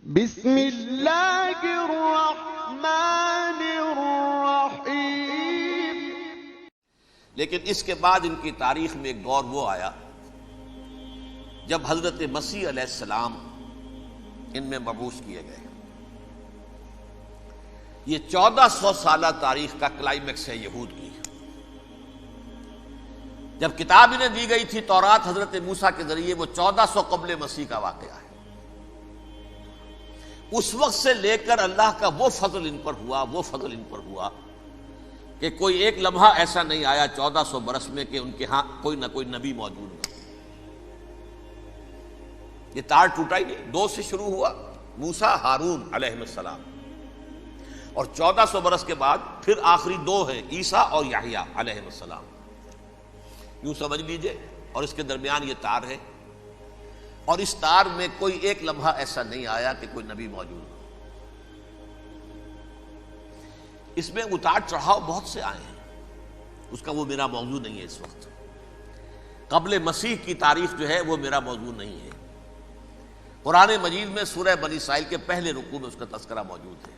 بسم اللہ الرحمن الرحیم۔ لیکن اس کے بعد ان کی تاریخ میں ایک دور وہ آیا جب حضرت مسیح علیہ السلام ان میں مبعوث کیے گئے۔ یہ 1400 سالہ تاریخ کا کلائمیکس ہے یہود کی۔ جب کتاب انہیں دی گئی تھی تورات حضرت موسیٰ کے ذریعے، وہ 1400 قبل مسیح کا واقعہ ہے۔ اس وقت سے لے کر اللہ کا وہ فضل ان پر ہوا کہ کوئی ایک لمحہ ایسا نہیں آیا 1400 برس میں کہ ان کے ہاں کوئی نہ کوئی نبی موجود نہ۔ یہ تار ٹوٹا ہی نہیں، 2 سے شروع ہوا، موسیٰ ہارون علیہ السلام، اور 1400 برس کے بعد پھر آخری 2 ہیں، عیسیٰ اور یحییٰ علیہ السلام۔ یوں سمجھ لیجئے، اور اس کے درمیان یہ تار ہے، اور اس تار میں کوئی ایک لمحہ ایسا نہیں آیا کہ کوئی نبی موجود ہو۔ اس میں اتار چڑھاؤ بہت سے آئے ہیں، اس کا وہ میرا موضوع نہیں ہے اس وقت۔ قبل مسیح کی تاریخ جو ہے وہ میرا موضوع نہیں ہے۔ قرآن مجید میں سورہ بنی اسرائیل کے پہلے رکوع میں اس کا تذکرہ موجود ہے۔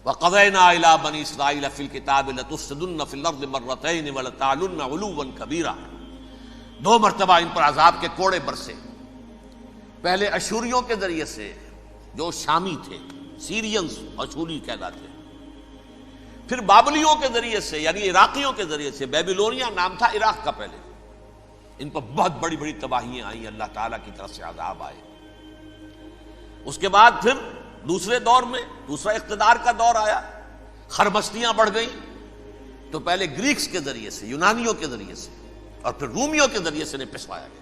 وَقَضَيْنَا إِلَىٰ بَنِي إِسْرَائِيلَ فِي الْكِتَابِ لَتُفْسِدُنَّ فِي الْأَرْضِ مَرَّتَيْنِ وَلَتَعْلُنَّ عُلُوًّا كَبِيرًا۔ 2 مرتبہ ان پر عذاب کے کوڑے برسے، پہلے اشوریوں کے ذریعے سے جو شامی تھے، سیرینز اشوری کہلاتے، پھر بابلیوں کے ذریعے سے یعنی عراقیوں کے ذریعے سے، بیبیلونیا نام تھا عراق کا پہلے۔ ان پر بہت بڑی بڑی تباہیاں آئیں، اللہ تعالیٰ کی طرف سے عذاب آئے۔ اس کے بعد پھر دوسرے دور میں دوسرا اقتدار کا دور آیا، خرمستیاں بڑھ گئیں، تو پہلے گریکس کے ذریعے سے، یونانیوں کے ذریعے سے، اور پھر رومیوں کے ذریعے سے انہیں پسوایا گیا۔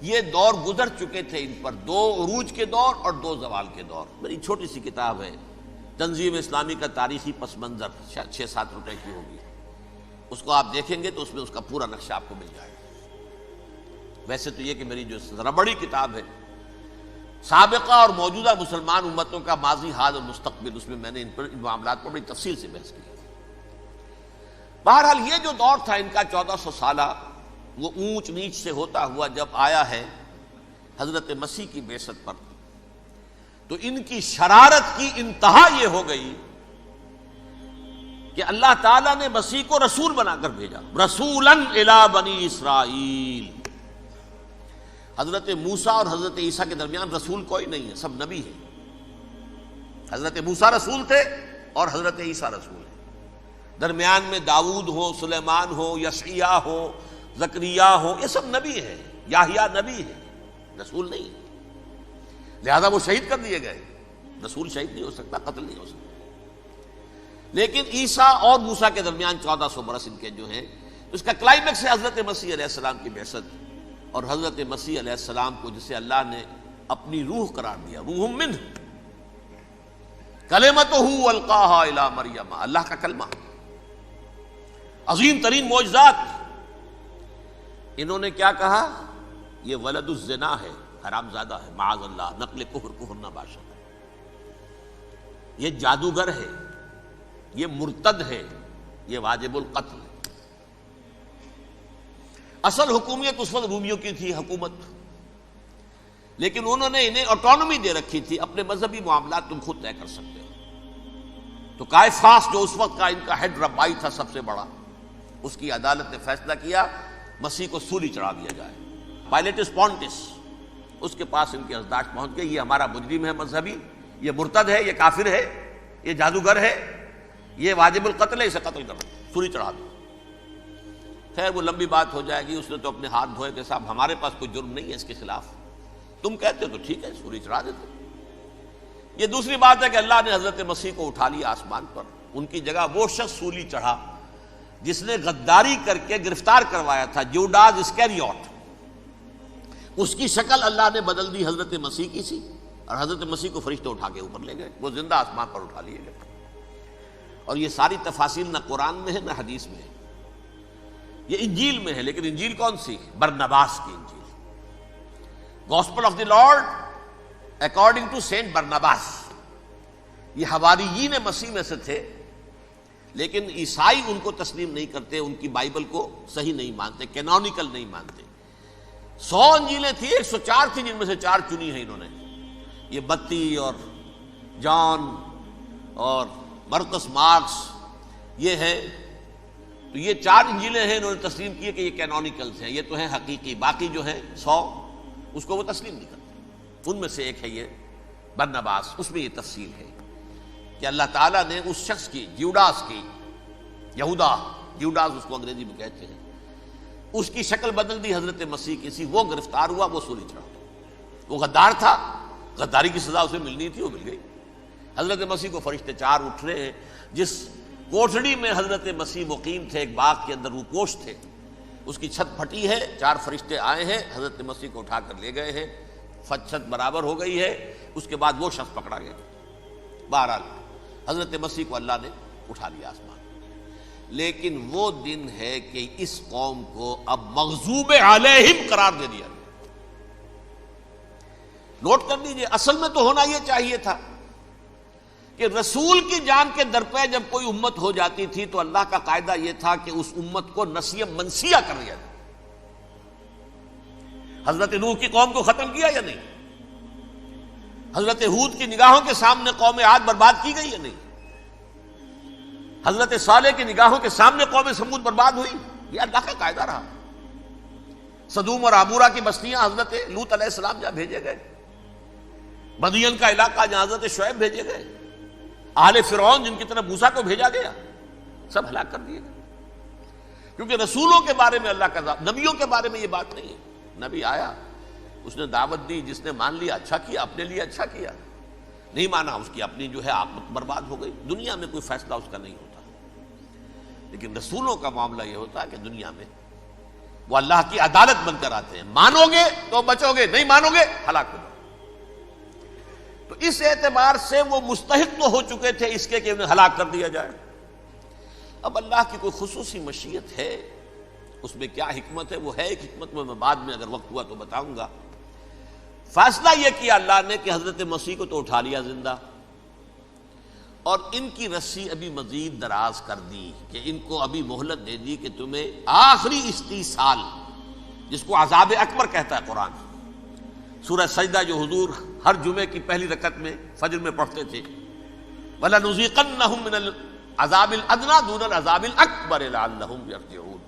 یہ دور گزر چکے تھے ان پر، 2 عروج کے دور اور 2 زوال کے دور۔ میری چھوٹی سی کتاب ہے تنظیم اسلامی کا تاریخی پس منظر، 6-7 روپے کی ہوگی، اس کو آپ دیکھیں گے تو اس میں اس کا پورا نقشہ آپ کو مل جائے گا۔ ویسے تو یہ کہ میری جو ذرا بڑی کتاب ہے سابقہ اور موجودہ مسلمان امتوں کا ماضی، حال اور مستقبل، اس میں میں نے ان معاملات پر بڑی تفصیل سے بحث کی۔ بہرحال یہ جو دور تھا ان کا 1400 سالہ، وہ اونچ نیچ سے ہوتا ہوا جب آیا ہے حضرت مسیح کی بعثت پر، تو ان کی شرارت کی انتہا یہ ہو گئی کہ اللہ تعالیٰ نے مسیح کو رسول بنا کر بھیجا، رسولاً الی بنی اسرائیل۔ حضرت موسیٰ اور حضرت عیسیٰ کے درمیان رسول کوئی نہیں ہے، سب نبی ہیں۔ حضرت موسیٰ رسول تھے اور حضرت عیسیٰ رسول ہیں۔ درمیان میں داؤد ہو، سلیمان ہو، یشعیاء ہو، زکریا ہو، یہ سب نبی ہیں۔ یحییٰ نبی ہے، رسول نہیں ہے، لہذا وہ شہید کر دیے گئے۔ رسول شہید نہیں ہو سکتا، قتل نہیں ہو سکتا۔ لیکن عیسیٰ اور موسیٰ کے درمیان 1400 برس ان کے جو ہیں، اس کا کلائمیکس ہے حضرت مسیح علیہ السلام کی بعثت، اور حضرت مسیح علیہ السلام کو جسے اللہ نے اپنی روح قرار دیا، روح منہ، کلمتہ القاہا الی مریم، اللہ کا کلمہ، عظیم ترین معجزات۔ انہوں نے کیا کہا؟ یہ ولد الزنا ہے، حرام زادہ ہے، معاذ اللہ، نقل کفر نہ باشد، یہ جادوگر ہے، یہ مرتد ہے، یہ واجب القتل ہے۔ اصل حکومت اس وقت رومیوں کی تھی حکومت، لیکن انہوں نے انہیں آٹونومی دے رکھی تھی، اپنے مذہبی معاملات تم خود طے کر سکتے ہو۔ تو کائفاس جو اس وقت کا ان کا ہیڈ ربائی تھا سب سے بڑا، اس کی عدالت نے فیصلہ کیا مسیح کو سولی چڑھا دیا جائے۔ پائلیٹس پونٹس، اس کے پاس ان کی ازداش پہنچ گئی، یہ ہمارا مجرم ہے مذہبی، یہ مرتد ہے، یہ کافر ہے، یہ جادوگر ہے، یہ واجب القتل ہے، اسے قتل کرو، سولی چڑھا دو۔ خیر وہ لمبی بات ہو جائے گی، اس نے تو اپنے ہاتھ دھوئے کہ صاحب ہمارے پاس کوئی جرم نہیں ہے اس کے خلاف، تم کہتے ہو تو ٹھیک ہے، سولی چڑھا دیتے۔ یہ دوسری بات ہے کہ اللہ نے حضرت مسیح کو اٹھا لیا آسمان پر، ان کی جگہ وہ شخص سولی چڑھا جس نے غداری کر کے گرفتار کروایا تھا، جوڈاس اسکیریوٹ، اس کی شکل اللہ نے بدل دی حضرت مسیح کی سی، اور حضرت مسیح کو فرشتے اٹھا کے اوپر لے گئے، وہ زندہ آسمان پر اٹھا لیے گئے۔ اور یہ ساری تفاصیل نہ قرآن میں ہے نہ حدیث میں ہے، یہ انجیل میں ہے، لیکن انجیل کون سی؟ برنباس کی انجیل، gospel of the Lord according to Saint Barnabas. یہ حواریین مسیح میں سے تھے، لیکن عیسائی ان کو تسلیم نہیں کرتے، ان کی بائبل کو صحیح نہیں مانتے، کینونیکل نہیں مانتے۔ 100 انجیلیں تھیں، 104 تھیں، جن میں سے 4 چنی ہیں انہوں نے، یہ بتی اور جان اور مرکس مارکس یہ ہے، تو یہ 4 انجیلیں ہیں، انہوں نے تسلیم کی ہے کہ یہ کینونیکلز ہیں، یہ تو ہیں حقیقی، باقی جو ہیں 100 اس کو وہ تسلیم نہیں کرتے۔ ان میں سے ایک ہے یہ برنباس، اس میں یہ تفصیل ہے کہ اللہ تعالیٰ نے اس شخص کی، جیوڈاس کی، جیوڈاس اس کو انگریزی میں کہتے ہیں، اس کی شکل بدل دی حضرت مسیح کی سی، وہ گرفتار ہوا، وہ سولی چڑھا۔ وہ غدار تھا، غداری کی سزا اسے ملنی تھی، وہ مل گئی۔ حضرت مسیح کو فرشتے 4 اٹھ رہے ہیں، جس کوٹھڑی میں حضرت مسیح مقیم تھے، ایک باغ کے اندر وہ کوش تھے، اس کی چھت پھٹی ہے، 4 فرشتے آئے ہیں، حضرت مسیح کو اٹھا کر لے گئے ہیں، چھت برابر ہو گئی ہے، اس کے بعد وہ شخص پکڑا گیا۔ بہرحال حضرت مسیح کو اللہ نے اٹھا لیا آسمان۔ لیکن وہ دن ہے کہ اس قوم کو اب مغضوب علیہم قرار دے دیا۔ نوٹ کر لیجئے، اصل میں تو ہونا یہ چاہیے تھا کہ رسول کی جان کے درپے جب کوئی امت ہو جاتی تھی تو اللہ کا قاعدہ یہ تھا کہ اس امت کو نسیہ منسیہ کر دیا جائے۔ حضرت نوح کی قوم کو ختم کیا یا نہیں؟ حضرت ہود کی نگاہوں کے سامنے قوم عاد برباد کی گئی یا نہیں؟ حضرت صالح کی نگاہوں کے سامنے قوم سمود برباد ہوئی؟ یہ اللہ کا قاعدہ رہا۔ سدوم اور عمورہ کی بستیاں حضرت لوط علیہ السلام جہاں بھیجے گئے، مدین کا علاقہ جہاں حضرت شعیب بھیجے گئے، آل فرعون جن کی طرف موسیٰ کو بھیجا گیا، سب ہلاک کر دیے گئے۔ کیونکہ رسولوں کے بارے میں اللہ کا، نبیوں کے بارے میں یہ بات نہیں ہے۔ نبی آیا، اس نے دعوت دی، جس نے مان لیا اچھا کیا، اپنے لیے اچھا کیا، نہیں مانا اس کی اپنی جو ہے عاقبت برباد ہو گئی۔ دنیا میں کوئی فیصلہ اس کا نہیں ہوتا، لیکن رسولوں کا معاملہ یہ ہوتا ہے کہ دنیا میں وہ اللہ کی عدالت بن کر آتے ہیں، مانو گے تو بچو گے، نہیں مانو گے ہلاک ہو جاؤ۔ تو اس اعتبار سے وہ مستحق تو ہو چکے تھے اس کے کہ انہیں ہلاک کر دیا جائے۔ اب اللہ کی کوئی خصوصی مشیت ہے، اس میں کیا حکمت ہے؟ وہ ہے ایک حکمت، میں بعد میں اگر وقت ہوا تو بتاؤں گا۔ فیصلہ یہ کیا اللہ نے کہ حضرت مسیح کو تو اٹھا لیا زندہ، اور ان کی رسی ابھی مزید دراز کر دی، کہ ان کو ابھی مہلت دے دی کہ تمہیں آخری استیصال، جس کو عذاب اکبر کہتا ہے قرآن، سورہ سجدہ جو حضور ہر جمعے کی پہلی رکعت میں فجر میں پڑھتے تھے، وَلَنُذِيقَنَّهُم مِّنَ الْعَذَابِ الْأَدْنَىٰ دُونَ الْعَذَابِ الْأَكْبَرِ لَعَلَّهُمْ يَرْجِعُونَ۔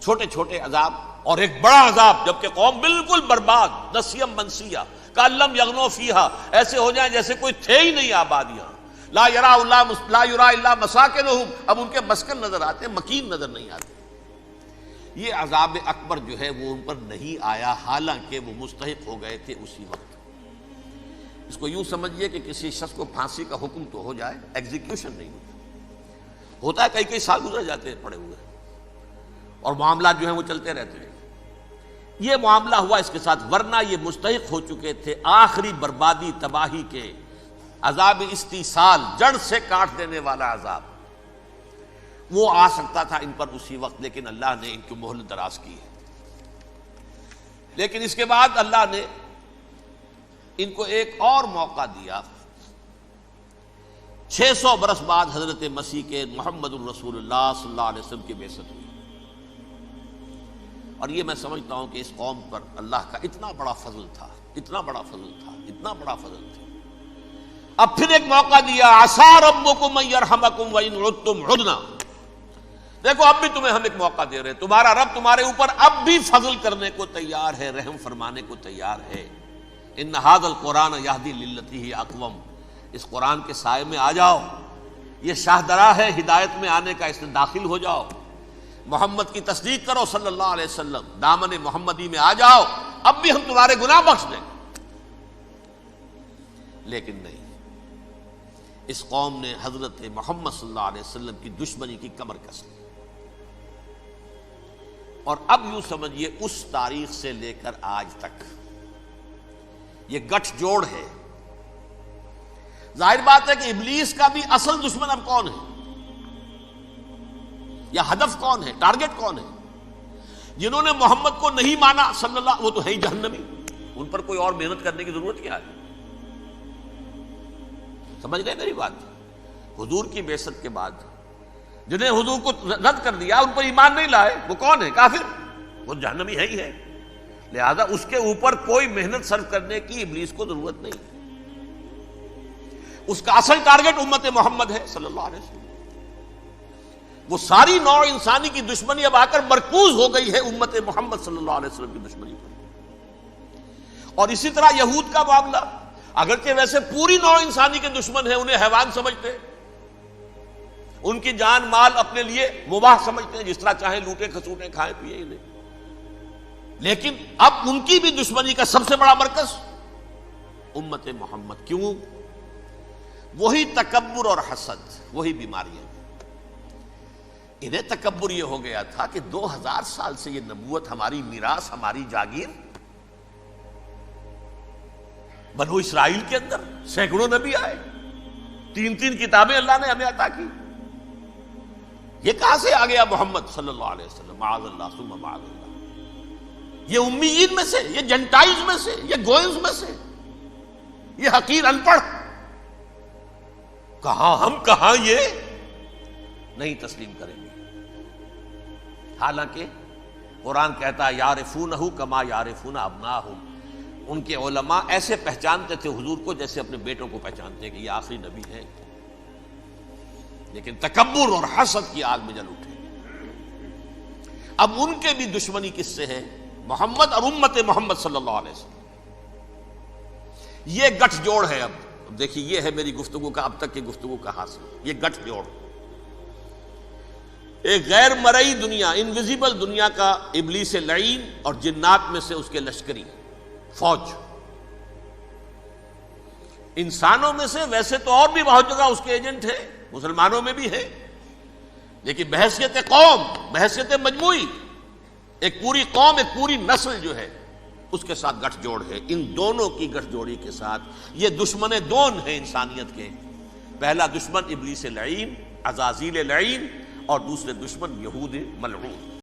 چھوٹے چھوٹے عذاب اور ایک بڑا عذاب، جبکہ قوم بالکل برباد، نسیم منسیہ، کأن لم یغنوا فیہا، ایسے ہو جائیں جیسے کوئی تھے ہی نہیں آباد یہاں۔ لا یرا الا مساکنہم، اب ان کے مسکن نظر آتے ہیں، مکین نظر نہیں آتے۔ یہ عذاب اکبر جو ہے وہ ان پر نہیں آیا، حالانکہ وہ مستحق ہو گئے تھے اسی وقت۔ اس کو یوں سمجھیے کہ کسی شخص کو پھانسی کا حکم تو ہو جائے، ایگزیکیوشن نہیں ہوتا ہے، کئی سال گزر جاتے ہیں پڑے ہوئے، اور معاملات جو ہیں وہ چلتے رہتے ہیں۔ یہ معاملہ ہوا اس کے ساتھ، ورنہ یہ مستحق ہو چکے تھے آخری بربادی تباہی کے، عذاب استیصال، جڑ سے کاٹ دینے والا عذاب۔ وہ آ سکتا تھا ان پر اسی وقت، لیکن اللہ نے ان کی مہلت دراز کی ہے۔ لیکن اس کے بعد اللہ نے ان کو ایک اور موقع دیا۔ 600 برس بعد حضرت مسیح کے محمد الرسول اللہ صلی اللہ علیہ وسلم کی بعثت ہوئی، اور یہ میں سمجھتا ہوں کہ اس قوم پر اللہ کا اتنا بڑا فضل تھا، اتنا بڑا فضل تھا، اتنا بڑا فضل تھا۔ اب پھر ایک موقع دیا، عسیٰ ربکم ان یرحمکم وان عدتم عدنا۔ دیکھو اب بھی تمہیں ہم ایک موقع دے رہے ہیں، تمہارا رب تمہارے اوپر اب بھی فضل کرنے کو تیار ہے، رحم فرمانے کو تیار ہے۔ ان ھذا القرآن یہدی للتی ہی اقوم، اس قرآن کے سائے میں آ جاؤ، یہ شاہدرا ہے ہدایت میں آنے کا، اس میں داخل ہو جاؤ، محمد کی تصدیق کرو صلی اللہ علیہ وسلم، دامن محمدی میں آ جاؤ، اب بھی ہم تمہارے گناہ بخش دیں۔ لیکن نہیں، اس قوم نے حضرت محمد صلی اللہ علیہ وسلم کی دشمنی کی کمر کس لی، اور اب یوں سمجھیے اس تاریخ سے لے کر آج تک یہ گٹھ جوڑ ہے۔ ظاہر بات ہے کہ ابلیس کا بھی اصل دشمن اب کون ہے، یا ہدف کون ہے، ٹارگٹ کون ہے؟ جنہوں نے محمد کو نہیں مانا صلی اللہ، وہ تو ہے ہی جہنمی، ان پر کوئی اور محنت کرنے کی ضرورت کیا ہے؟ سمجھ گئے میری بات؟ حضور کی بعثت کے بعد جنہیں حضور کو رد کر دیا، ان پر ایمان نہیں لائے، وہ کون ہے؟ کافر، وہ جہنمی ہے ہی ہے۔ لہذا اس کے اوپر کوئی محنت صرف کرنے کی ابلیس کو ضرورت نہیں۔ اس کا اصل ٹارگٹ امت محمد ہے صلی اللہ علیہ وسلم. وہ ساری نوع انسانی کی دشمنی اب آ کر مرکوز ہو گئی ہے امت محمد صلی اللہ علیہ وسلم کی دشمنی پر. اور اسی طرح یہود کا معاملہ، اگرچہ ویسے پوری نوع انسانی کے دشمن ہیں، انہیں حیوان سمجھتے ہیں، ان کی جان مال اپنے لیے مباح سمجھتے ہیں، جس طرح چاہیں لوٹے کھسوٹے کھائیں پیئے انہیں، لیکن اب ان کی بھی دشمنی کا سب سے بڑا مرکز امت محمد. کیوں؟ وہی تکبر اور حسد، وہی بیماریاں. انہیں تکبر یہ ہو گیا تھا کہ 2000 سال سے یہ نبوت ہماری میراث، ہماری جاگیر. بنو اسرائیل کے اندر سینکڑوں نبی آئے، 3 کتابیں اللہ نے ہمیں عطا کی. یہ کہاں سے آ گیا محمد صلی اللہ علیہ وسلم؟ معاذ اللہ ثم معاذ اللہ. یہ امیین میں سے، یہ جنٹائلز میں سے، یہ گوئنز میں سے، یہ حقیر ان پڑھ. کہاں ہم، کہاں یہ نہیں تسلیم کریں گے. حالانکہ قرآن کہتا ہے یعرفونہ کما یعرفون ابناہم. ان کے علماء ایسے پہچانتے تھے حضور کو جیسے اپنے بیٹوں کو پہچانتے ہیں کہ یہ آخری نبی ہے، لیکن تکبر اور حسد کی آگ میں جل اٹھے. اب ان کے بھی دشمنی کس سے ہے؟ محمد اور امت محمد صلی اللہ علیہ وسلم. یہ گٹھ جوڑ ہے. اب دیکھیے، یہ ہے میری گفتگو کا اب تک کی گفتگو کا حاصل، یہ گٹھ جوڑ. ایک غیر مرئی دنیا، انویزیبل دنیا کا ابلیس لعین اور جنات میں سے اس کے لشکری فوج. انسانوں میں سے ویسے تو اور بھی بہت جگہ اس کے ایجنٹ ہیں، مسلمانوں میں بھی ہے، لیکن بحیثیت قوم، بحیثیت مجموعی، ایک پوری قوم، ایک پوری نسل جو ہے اس کے ساتھ گٹھ جوڑ ہے. ان دونوں کی گٹھ جوڑی کے ساتھ یہ دشمن دون ہیں انسانیت کے. پہلا دشمن ابلیس لعین، عزازیل لعین، اور دوسرے دشمن یہود ملعون.